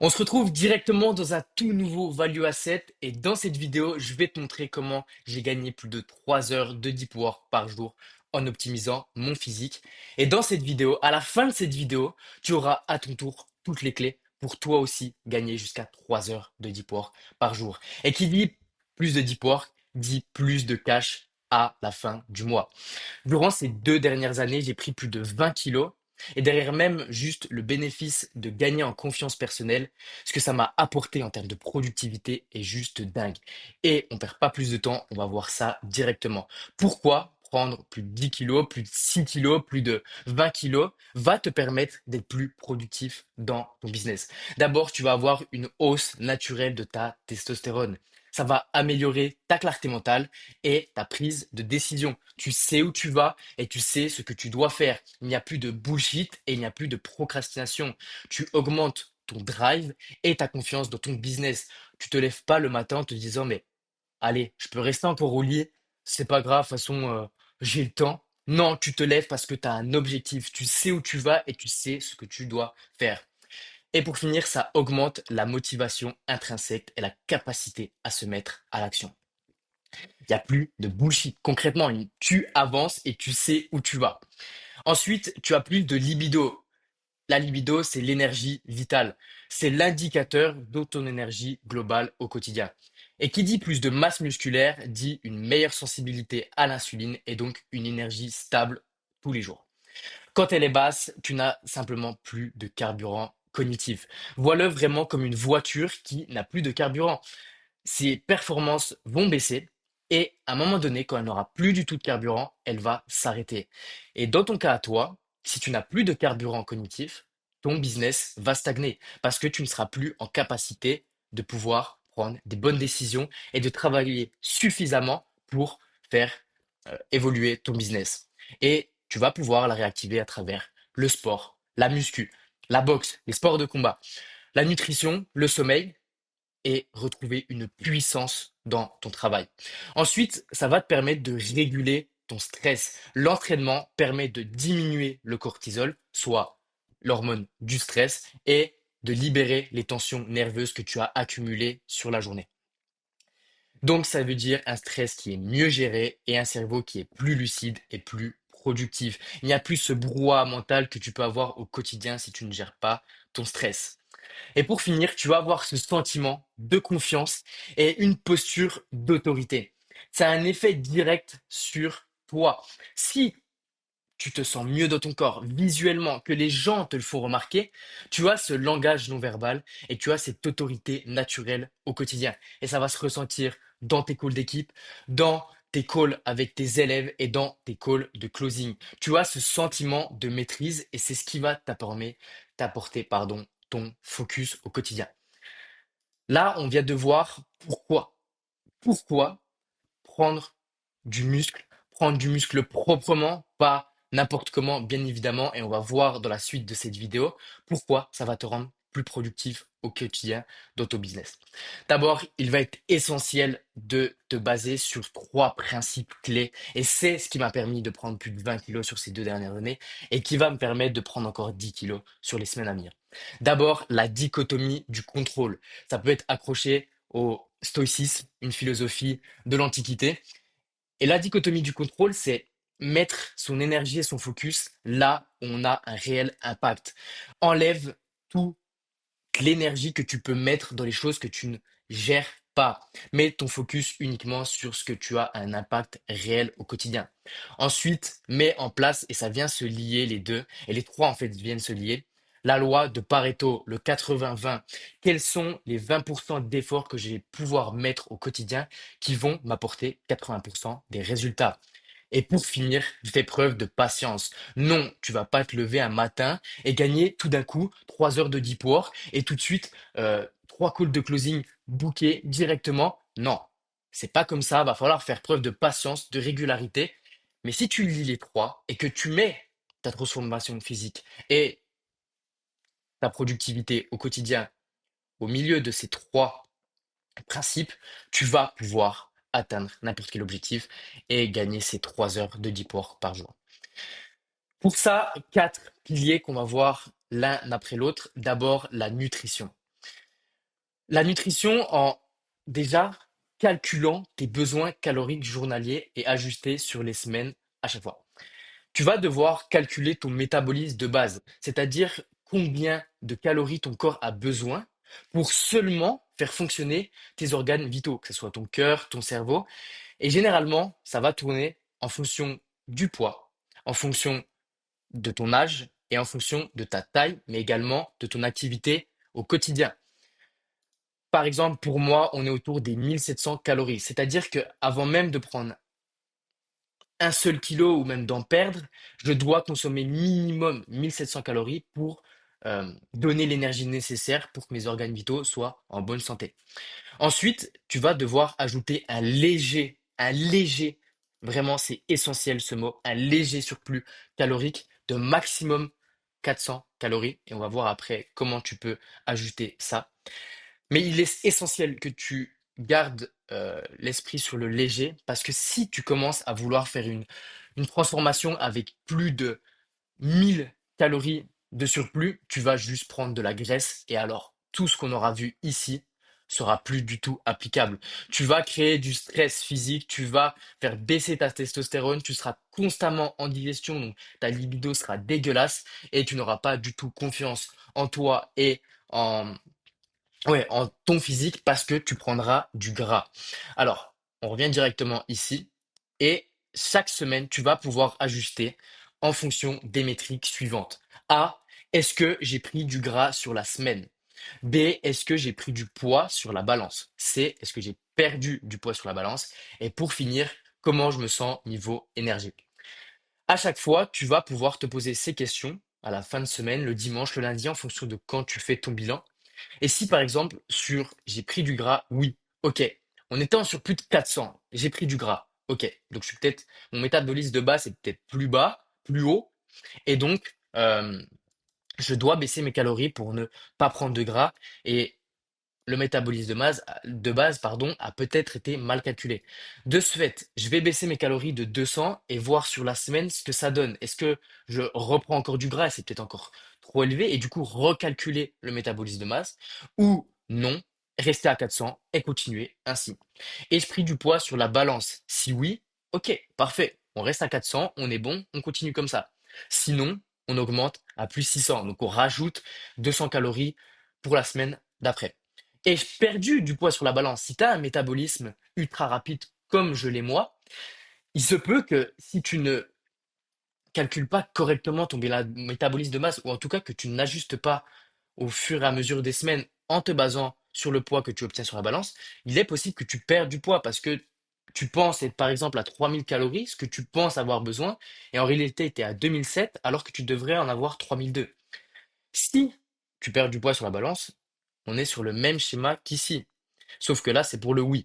On se retrouve directement dans un tout nouveau Value Asset et dans cette vidéo, je vais te montrer comment j'ai gagné plus de 3 heures de deep work par jour en optimisant mon physique. Et dans cette vidéo, à la fin de cette vidéo, tu auras à ton tour toutes les clés pour toi aussi gagner jusqu'à 3 heures de deep work par jour. Et qui dit plus de deep work dit plus de cash à la fin du mois. Durant ces 2 dernières années, j'ai pris plus de 20 kilos. Et derrière même juste le bénéfice de gagner en confiance personnelle, ce que ça m'a apporté en termes de productivité est juste dingue. Et on perd pas plus de temps, on va voir ça directement. Pourquoi prendre plus de 10 kilos, plus de 6 kilos, plus de 20 kilos va te permettre d'être plus productif dans ton business. D'abord, tu vas avoir une hausse naturelle de ta testostérone. Ça va améliorer ta clarté mentale et ta prise de décision. Tu sais où tu vas et tu sais ce que tu dois faire. Il n'y a plus de bullshit et il n'y a plus de procrastination. Tu augmentes ton drive et ta confiance dans ton business. Tu te lèves pas le matin en te disant mais allez, je peux rester encore au lit, c'est pas grave, de toute façon j'ai le temps. Non, tu te lèves parce que tu as un objectif, tu sais où tu vas et tu sais ce que tu dois faire. Et pour finir, ça augmente la motivation intrinsèque et la capacité à se mettre à l'action. Il n'y a plus de bullshit. Concrètement, tu avances et tu sais où tu vas. Ensuite, tu as plus de libido. La libido, c'est l'énergie vitale. C'est l'indicateur de ton énergie globale au quotidien. Et qui dit plus de masse musculaire dit une meilleure sensibilité à l'insuline et donc une énergie stable tous les jours. Quand elle est basse, tu n'as simplement plus de carburant cognitif. Vois-le vraiment comme une voiture qui n'a plus de carburant. Ses performances vont baisser et à un moment donné, quand elle n'aura plus du tout de carburant, elle va s'arrêter. Et dans ton cas à toi, si tu n'as plus de carburant cognitif, ton business va stagner parce que tu ne seras plus en capacité de pouvoir prendre des bonnes décisions et de travailler suffisamment pour faire évoluer ton business. Et tu vas pouvoir la réactiver à travers le sport, la muscu, la boxe, les sports de combat, la nutrition, le sommeil et retrouver une puissance dans ton travail. Ensuite, ça va te permettre de réguler ton stress. L'entraînement permet de diminuer le cortisol, soit l'hormone du stress, et de libérer les tensions nerveuses que tu as accumulées sur la journée. Donc, ça veut dire un stress qui est mieux géré et un cerveau qui est plus lucide et plus productif. Il n'y a plus ce brouhaha mental que tu peux avoir au quotidien si tu ne gères pas ton stress. Et pour finir, tu vas avoir ce sentiment de confiance et une posture d'autorité. Ça a un effet direct sur toi. Si tu te sens mieux dans ton corps visuellement, que les gens te le font remarquer, tu as ce langage non verbal et tu as cette autorité naturelle au quotidien. Et ça va se ressentir dans tes calls d'équipe, dans tes calls avec tes élèves et dans tes calls de closing. Tu as ce sentiment de maîtrise et c'est ce qui va t'apporter ton focus au quotidien. Là, on vient de voir pourquoi. Pourquoi prendre prendre du muscle proprement, pas n'importe comment, bien évidemment, et on va voir dans la suite de cette vidéo pourquoi ça va te rendre plus productif au quotidien dans ton business. D'abord, il va être essentiel de te baser sur trois principes clés et c'est ce qui m'a permis de prendre plus de 20 kilos sur ces 2 dernières années et qui va me permettre de prendre encore 10 kilos sur les semaines à venir. D'abord, la dichotomie du contrôle. Ça peut être accroché au stoïcisme, une philosophie de l'Antiquité. Et la dichotomie du contrôle, c'est mettre son énergie et son focus là où on a un réel impact. Enlève toute l'énergie que tu peux mettre dans les choses que tu ne gères pas. Mets ton focus uniquement sur ce que tu as un impact réel au quotidien. Ensuite, mets en place, et ça vient se lier les deux, et les trois en fait viennent se lier, la loi de Pareto, le 80-20. Quels sont les 20% d'efforts que je vais pouvoir mettre au quotidien qui vont m'apporter 80% des résultats? Et pour finir, fais preuve de patience. Non, tu vas pas te lever un matin et gagner tout d'un coup 3 heures de deep work et tout de suite 3 calls de closing bookés directement. Non, c'est pas comme ça. Va falloir faire preuve de patience, de régularité. Mais si tu lis les trois et que tu mets ta transformation physique et ta productivité au quotidien au milieu de ces trois principes, tu vas pouvoir atteindre n'importe quel objectif et gagner ces 3 heures de deep work par jour. Pour ça, quatre piliers qu'on va voir l'un après l'autre. D'abord, la nutrition. La nutrition en déjà calculant tes besoins caloriques journaliers et ajustés sur les semaines à chaque fois. Tu vas devoir calculer ton métabolisme de base, c'est-à-dire combien de calories ton corps a besoin pour seulement faire fonctionner tes organes vitaux, que ce soit ton cœur, ton cerveau. Et généralement, ça va tourner en fonction du poids, en fonction de ton âge et en fonction de ta taille, mais également de ton activité au quotidien. Par exemple, pour moi, on est autour des 1700 calories, c'est-à-dire que avant même de prendre un seul kilo ou même d'en perdre, je dois consommer minimum 1700 calories pour donner l'énergie nécessaire pour que mes organes vitaux soient en bonne santé. Ensuite, tu vas devoir ajouter un léger, vraiment c'est essentiel ce mot, un léger surplus calorique de maximum 400 calories. Et on va voir après comment tu peux ajouter ça. Mais il est essentiel que tu gardes l'esprit sur le léger parce que si tu commences à vouloir faire une transformation avec plus de 1000 calories de surplus, tu vas juste prendre de la graisse et alors tout ce qu'on aura vu ici sera plus du tout applicable. Tu vas créer du stress physique, tu vas faire baisser ta testostérone, tu seras constamment en digestion, donc ta libido sera dégueulasse et tu n'auras pas du tout confiance en toi et en, ouais, en ton physique parce que tu prendras du gras. Alors, on revient directement ici et chaque semaine, tu vas pouvoir ajuster en fonction des métriques suivantes. A, est-ce que j'ai pris du gras sur la semaine? B, est-ce que j'ai pris du poids sur la balance? C, est-ce que j'ai perdu du poids sur la balance? Et pour finir, comment je me sens niveau énergie? À chaque fois, tu vas pouvoir te poser ces questions à la fin de semaine, le dimanche, le lundi, en fonction de quand tu fais ton bilan. Et si par exemple, sur j'ai pris du gras, oui, ok. On était en surplus de 400, j'ai pris du gras, ok. Donc je suis peut-être, mon métabolisme de base est peut-être plus bas, plus haut, et donc je dois baisser mes calories pour ne pas prendre de gras. Et le métabolisme de base, pardon, a peut-être été mal calculé. De ce fait, je vais baisser mes calories de 200 et voir sur la semaine ce que ça donne. Est-ce que je reprends encore du gras et c'est peut-être encore trop élevé et du coup recalculer le métabolisme de masse ou non, rester à 400 et continuer ainsi. Ai-je pris du poids sur la balance? Si oui, ok, parfait. On reste à 400, on est bon, on continue comme ça. Sinon, on augmente à plus 600. Donc on rajoute 200 calories pour la semaine d'après. Ai-je perdu du poids sur la balance? Si tu as un métabolisme ultra rapide comme je l'ai moi, il se peut que si tu ne calcules pas correctement ton métabolisme de masse, ou en tout cas que tu n'ajustes pas au fur et à mesure des semaines en te basant sur le poids que tu obtiens sur la balance, il est possible que tu perds du poids parce que tu penses être par exemple à 3000 calories, ce que tu penses avoir besoin, et en réalité tu es à 2007 alors que tu devrais en avoir 3002. Si tu perds du poids sur la balance, on est sur le même schéma qu'ici. Sauf que là, c'est pour le oui.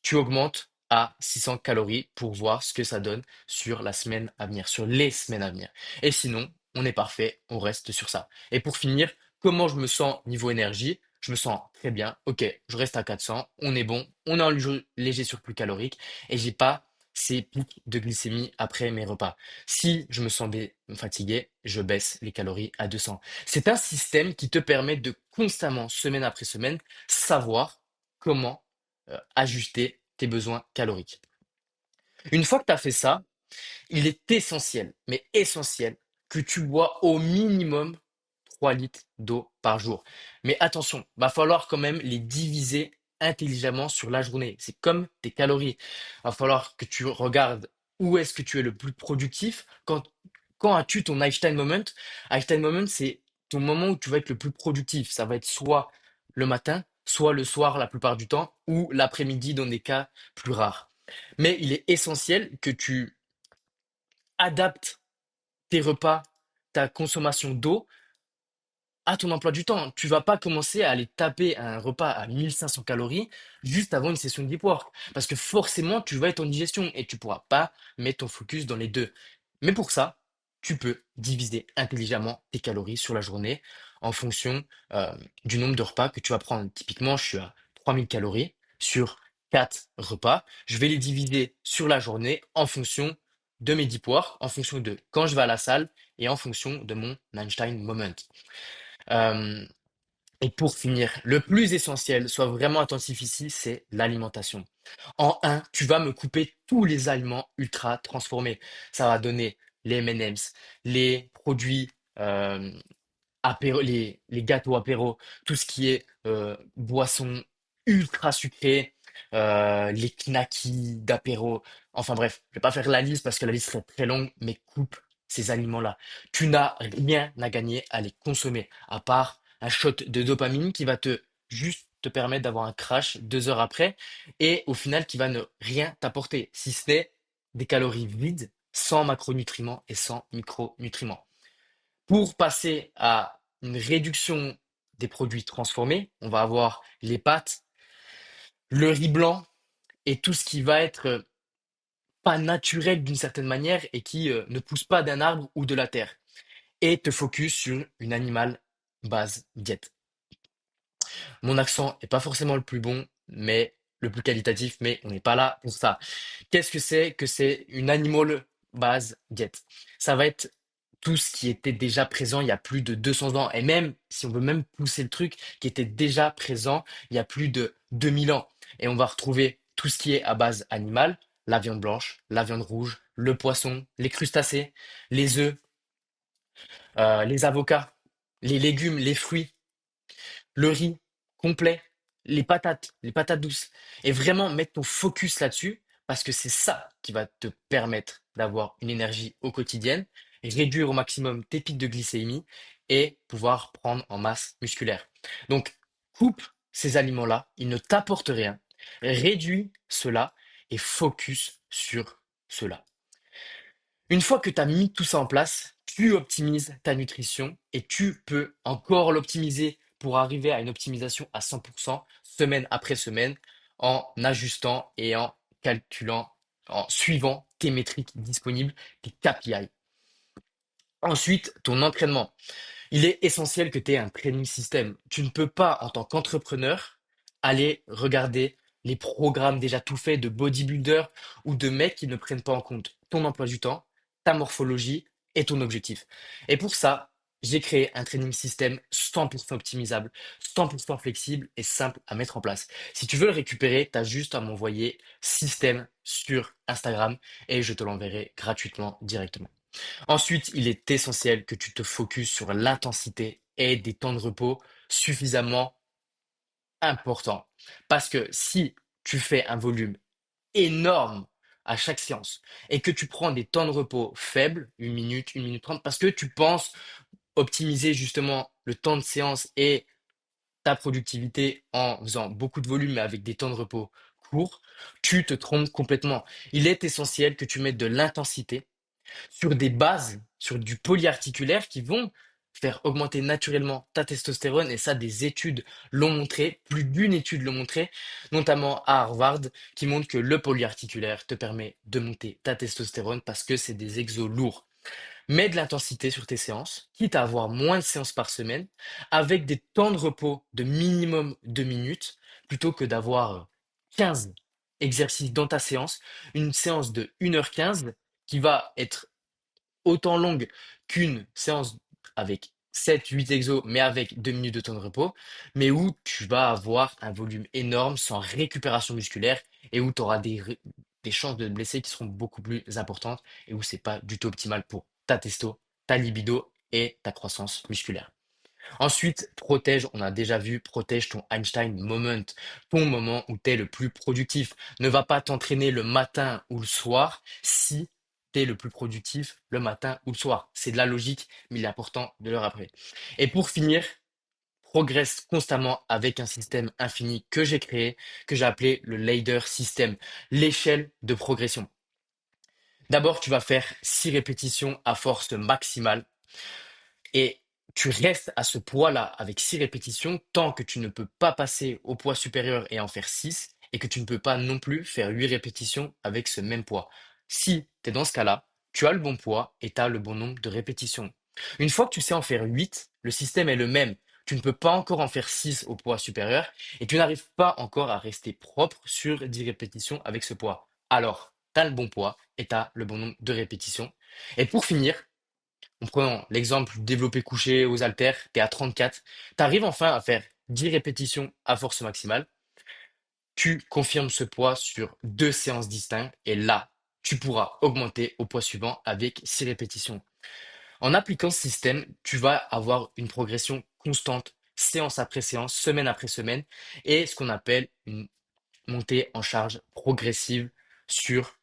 Tu augmentes à 600 calories pour voir ce que ça donne sur la semaine à venir, sur les semaines à venir. Et sinon, on est parfait, on reste sur ça. Et pour finir, comment je me sens niveau énergie? Je me sens très bien. Ok, je reste à 400, on est bon, on a un léger surplus calorique et j'ai pas ces pics de glycémie après mes repas. Si je me sens fatigué, je baisse les calories à 200. C'est un système qui te permet de constamment, semaine après semaine, savoir comment ajuster tes besoins caloriques. Une fois que tu as fait ça, il est essentiel, mais essentiel, que tu bois au minimum 3 litres d'eau par jour. Mais attention, va falloir quand même les diviser intelligemment sur la journée. C'est comme tes calories. Va falloir que tu regardes où est-ce que tu es le plus productif. Quand as-tu ton Einstein Moment? Einstein Moment, c'est ton moment où tu vas être le plus productif. Ça va être soit le matin, soit le soir la plupart du temps, ou l'après-midi dans des cas plus rares. Mais il est essentiel que tu adaptes tes repas, ta consommation d'eau à ton emploi du temps. Tu vas pas commencer à aller taper un repas à 1500 calories juste avant une session de deep work. Parce que forcément, tu vas être en digestion et tu pourras pas mettre ton focus dans les deux. Mais pour ça, tu peux diviser intelligemment tes calories sur la journée en fonction du nombre de repas que tu vas prendre. Typiquement, je suis à 3000 calories sur 4 repas. Je vais les diviser sur la journée en fonction de mes deep work, en fonction de quand je vais à la salle et en fonction de mon Einstein Moment. Euh, Et pour finir, le plus essentiel, sois vraiment attentif ici, c'est l'alimentation. En un, tu vas me couper tous les aliments ultra transformés. Ça va donner les M&M's, les produits les gâteaux apéro, tout ce qui est boissons ultra sucrées, les knackis d'apéro. Enfin bref, je vais pas faire la liste parce que la liste serait très longue, mais coupe ces aliments-là. Tu n'as rien à gagner à les consommer, à part un shot de dopamine qui va te juste te permettre d'avoir un crash 2 heures après et au final qui va ne rien t'apporter, si ce n'est des calories vides, sans macronutriments et sans micronutriments. Pour passer à une réduction des produits transformés, on va avoir les pâtes, le riz blanc et tout ce qui va être pas naturel d'une certaine manière et qui ne pousse pas d'un arbre ou de la terre. Et te focus sur une animal base diète. Mon accent est pas forcément le plus bon, mais le plus qualitatif, mais on n'est pas là pour ça. Qu'est-ce que c'est? Que c'est une animal base diète. Ça va être tout ce qui était déjà présent il y a plus de 200 ans, et même, si on veut même pousser le truc, qui était déjà présent il y a plus de 2000 ans. Et on va retrouver tout ce qui est à base animale, la viande blanche, la viande rouge, le poisson, les crustacés, les œufs, les avocats, les légumes, les fruits, le riz complet, les patates douces, et vraiment mettre ton focus là-dessus, parce que c'est ça qui va te permettre d'avoir une énergie au quotidien, réduire au maximum tes pics de glycémie et pouvoir prendre en masse musculaire. Donc, coupe ces aliments-là, ils ne t'apportent rien, réduis cela et focus sur cela. Une fois que tu as mis tout ça en place, tu optimises ta nutrition et tu peux encore l'optimiser pour arriver à une optimisation à 100% semaine après semaine en ajustant et en calculant, en suivant tes métriques disponibles, tes KPI. Ensuite, ton entraînement. Il est essentiel que tu aies un training système. Tu ne peux pas, en tant qu'entrepreneur, aller regarder les programmes déjà tout faits de bodybuilders ou de mecs qui ne prennent pas en compte ton emploi du temps, ta morphologie et ton objectif. Et pour ça, j'ai créé un training système 100% optimisable, 100% flexible et simple à mettre en place. Si tu veux le récupérer, tu as juste à m'envoyer système sur Instagram et je te l'enverrai gratuitement directement. Ensuite, il est essentiel que tu te focuses sur l'intensité et des temps de repos suffisamment importants. Parce que si tu fais un volume énorme à chaque séance et que tu prends des temps de repos faibles, 1 minute 30, parce que tu penses optimiser justement le temps de séance et ta productivité en faisant beaucoup de volume mais avec des temps de repos courts, tu te trompes complètement. Il est essentiel que tu mettes de l'intensité sur des bases, sur du polyarticulaire qui vont faire augmenter naturellement ta testostérone. Et ça, des études l'ont montré, plus d'une étude l'ont montré, notamment à Harvard, qui montre que le polyarticulaire te permet de monter ta testostérone parce que c'est des exos lourds. Mets de l'intensité sur tes séances, quitte à avoir moins de séances par semaine, avec des temps de repos de minimum 2 minutes, plutôt que d'avoir 15 exercices dans ta séance, une séance de 1h15 qui va être autant longue qu'une séance avec 7, 8 exos, mais avec 2 minutes de temps de repos, mais où tu vas avoir un volume énorme sans récupération musculaire et où tu auras des chances de te blesser qui seront beaucoup plus importantes et où c'est pas du tout optimal pour ta testo, ta libido et ta croissance musculaire. Ensuite, protège, on a déjà vu, protège ton Einstein moment, ton moment où tu es le plus productif. Ne va pas t'entraîner le matin ou le soir si tu es le plus productif le matin ou le soir. C'est de la logique, mais il est important de le rappeler. Et pour finir, progresse constamment avec un système infini que j'ai créé, que j'ai appelé le ladder system, l'échelle de progression. D'abord, tu vas faire 6 répétitions à force maximale et tu restes à ce poids-là avec 6 répétitions tant que tu ne peux pas passer au poids supérieur et en faire 6 et que tu ne peux pas non plus faire 8 répétitions avec ce même poids. Si tu es dans ce cas-là, tu as le bon poids et tu as le bon nombre de répétitions. Une fois que tu sais en faire 8, le système est le même. Tu ne peux pas encore en faire 6 au poids supérieur et tu n'arrives pas encore à rester propre sur 10 répétitions avec ce poids. Alors, tu as le bon poids et tu as le bon nombre de répétitions. Et pour finir, En prenant l'exemple du développé couché aux haltères, tu es à 34, tu arrives enfin à faire 10 répétitions à force maximale, tu confirmes ce poids sur 2 séances distinctes et là, tu pourras augmenter au poids suivant avec 6 répétitions. En appliquant ce système, tu vas avoir une progression constante, séance après séance, semaine après semaine, et ce qu'on appelle une montée en charge progressive sur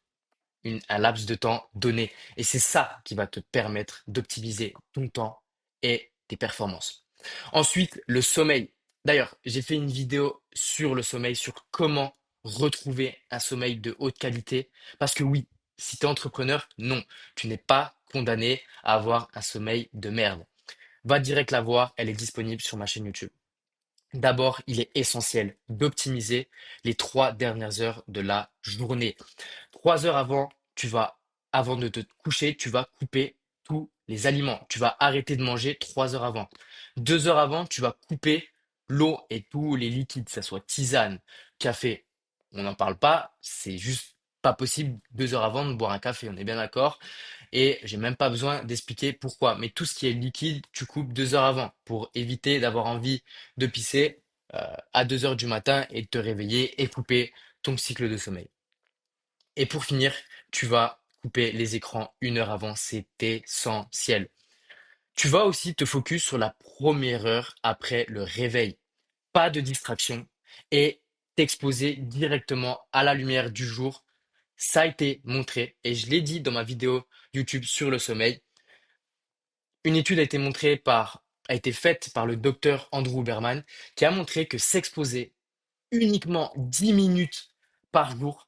un laps de temps donné. Et c'est ça qui va te permettre d'optimiser ton temps et tes performances. Ensuite, le sommeil. D'ailleurs, j'ai fait une vidéo sur le sommeil, sur comment retrouver un sommeil de haute qualité. Parce que oui, si tu es entrepreneur, non, tu n'es pas condamné à avoir un sommeil de merde. Va direct la voir, elle est disponible sur ma chaîne YouTube. D'abord, il est essentiel d'optimiser les 3 dernières heures de la journée. 3 heures avant, avant de te coucher, tu vas couper tous les aliments. Tu vas arrêter de manger 3 heures avant. 2 heures avant, tu vas couper l'eau et tous les liquides, que ce soit tisane, café. On n'en parle pas, c'est juste pas possible 2 heures avant de boire un café, on est bien d'accord. Et j'ai même pas besoin d'expliquer pourquoi. Mais tout ce qui est liquide, tu coupes 2 heures avant pour éviter d'avoir envie de pisser à 2 heures du matin et de te réveiller et couper ton cycle de sommeil. Et pour finir, tu vas couper les écrans 1 heure avant, c'est essentiel. Tu vas aussi te focus sur la première heure après le réveil. Pas de distraction et t'exposer directement à la lumière du jour. Ça a été montré et je l'ai dit dans ma vidéo YouTube sur le sommeil. Une étude a été faite par le docteur Andrew Huberman qui a montré que s'exposer uniquement 10 minutes par jour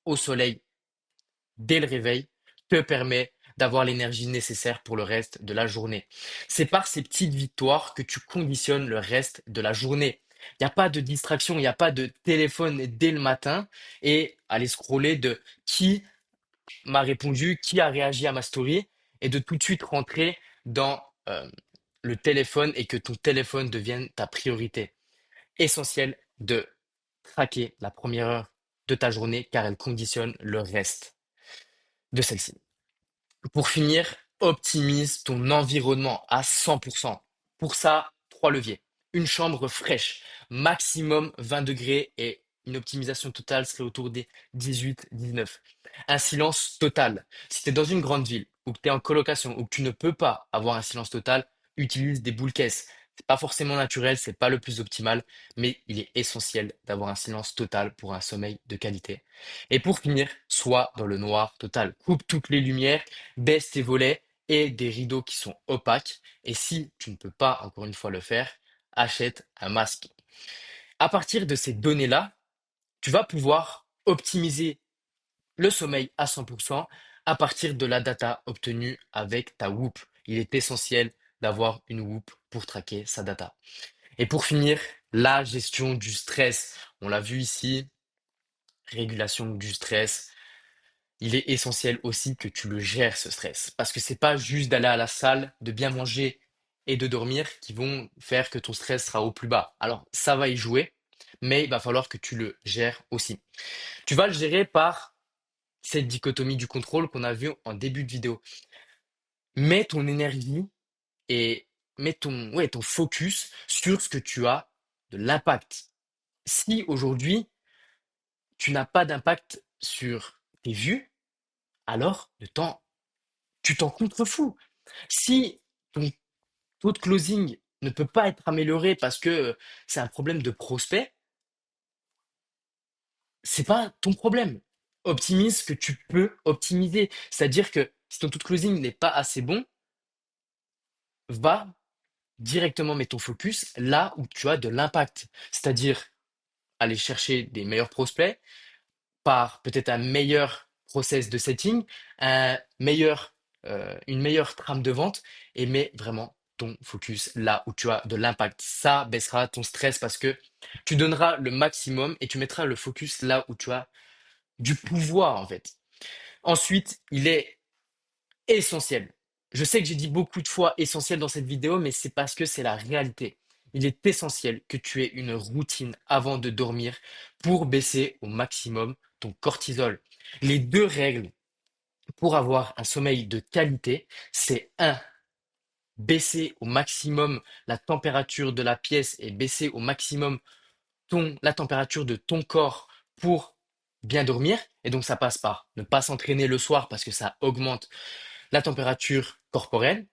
au soleil dès le réveil te permet d'avoir l'énergie nécessaire pour le reste de la journée. C'est par ces petites victoires que tu conditionnes le reste de la journée. Il n'y a pas de distraction, il n'y a pas de téléphone dès le matin et aller scroller de qui m'a répondu, qui a réagi à ma story et de tout de suite rentrer dans le téléphone et que ton téléphone devienne ta priorité. Essentiel de traquer la première heure de ta journée car elle conditionne le reste de celle-ci. Pour finir, optimise ton environnement à 100%. Pour ça, 3 leviers. Une chambre fraîche, maximum 20 degrés et une optimisation totale serait autour des 18-19. Un silence total. Si tu es dans une grande ville ou que tu es en colocation ou que tu ne peux pas avoir un silence total, utilise des boules caisses. C'est pas forcément naturel, c'est pas le plus optimal, mais il est essentiel d'avoir un silence total pour un sommeil de qualité. Et pour finir, sois dans le noir total. Coupe toutes les lumières, baisse tes volets et des rideaux qui sont opaques. Et si tu ne peux pas, encore une fois, le faire, achète un masque. À partir de ces données-là, tu vas pouvoir optimiser le sommeil à 100% à partir de la data obtenue avec ta Whoop. Il est essentiel d'avoir une Whoop pour traquer sa data. Et pour finir, la gestion du stress. On l'a vu ici, régulation du stress. Il est essentiel aussi que tu le gères, ce stress. Parce que c'est pas juste d'aller à la salle, de bien manger et de dormir qui vont faire que ton stress sera au plus bas. Alors, ça va y jouer, mais il va falloir que tu le gères aussi. Tu vas le gérer par cette dichotomie du contrôle qu'on a vu en début de vidéo. Mets ton énergie et mets ton focus sur ce que tu as de l'impact. Si aujourd'hui, tu n'as pas d'impact sur tes vues, alors tu t'en contrefous. Si ton taux de closing ne peut pas être amélioré parce que c'est un problème de prospect, c'est pas ton problème. Optimise ce que tu peux optimiser. C'est-à-dire que si ton taux de closing n'est pas assez bon, va directement mettre ton focus là où tu as de l'impact. C'est-à-dire aller chercher des meilleurs prospects par peut-être un meilleur process de setting, une meilleure trame de vente et mets vraiment ton focus là où tu as de l'impact. Ça baissera ton stress parce que tu donneras le maximum et tu mettras le focus là où tu as du pouvoir en fait. Ensuite, il est essentiel. Je sais que j'ai dit beaucoup de fois essentiel dans cette vidéo, mais c'est parce que c'est la réalité. Il est essentiel que tu aies une routine avant de dormir pour baisser au maximum ton cortisol. Les deux règles pour avoir un sommeil de qualité, c'est un, baisser au maximum la température de la pièce et baisser au maximum la température de ton corps pour bien dormir. Et donc, ça passe par ne pas s'entraîner le soir parce que ça augmente la température corporelle,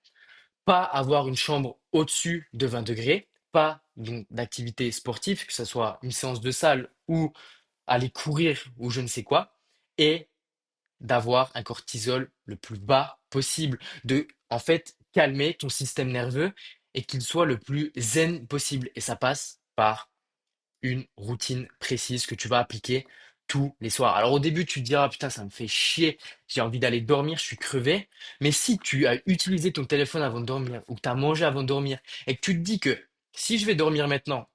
pas avoir une chambre au-dessus de 20 degrés, pas donc d'activité sportive, que ce soit une séance de salle ou aller courir ou je ne sais quoi, et d'avoir un cortisol le plus bas possible, de en fait calmer ton système nerveux et qu'il soit le plus zen possible. Et ça passe par une routine précise que tu vas appliquer tous les soirs. Alors au début, tu te diras, putain, ça me fait chier, j'ai envie d'aller dormir, je suis crevé. Mais si tu as utilisé ton téléphone avant de dormir ou que tu as mangé avant de dormir et que tu te dis que si je vais dormir maintenant,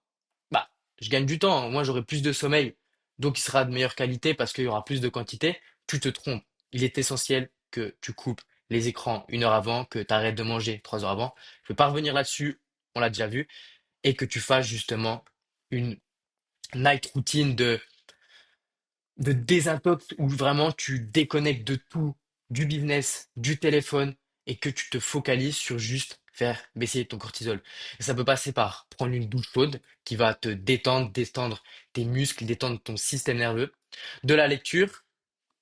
bah, je gagne du temps, hein. Moi, j'aurai plus de sommeil, donc il sera de meilleure qualité parce qu'il y aura plus de quantité. Tu te trompes. Il est essentiel que tu coupes les écrans 1 heure avant, que tu arrêtes de manger 3 heures avant. Je ne vais pas revenir là-dessus, on l'a déjà vu, et que tu fasses justement une night routine de désintox où vraiment tu déconnectes de tout, du business, du téléphone, et que tu te focalises sur juste faire baisser ton cortisol. Et ça peut passer par prendre une douche chaude qui va te détendre, détendre tes muscles, détendre ton système nerveux. De la lecture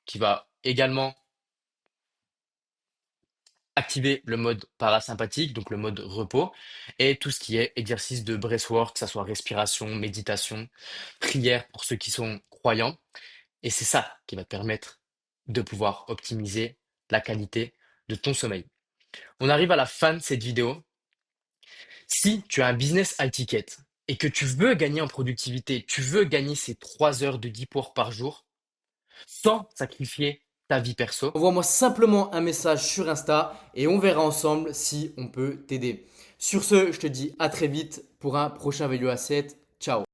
qui va également activer le mode parasympathique, donc le mode repos, et tout ce qui est exercice de breathwork, que ça soit respiration, méditation, prière pour ceux qui sont croyants. Et c'est ça qui va te permettre de pouvoir optimiser la qualité de ton sommeil. On arrive à la fin de cette vidéo. Si tu as un business high ticket et que tu veux gagner en productivité, tu veux gagner ces 3 heures de deep work par jour sans sacrifier ta vie perso, envoie-moi simplement un message sur Insta et on verra ensemble si on peut t'aider. Sur ce, je te dis à très vite pour un prochain Value Asset. Ciao.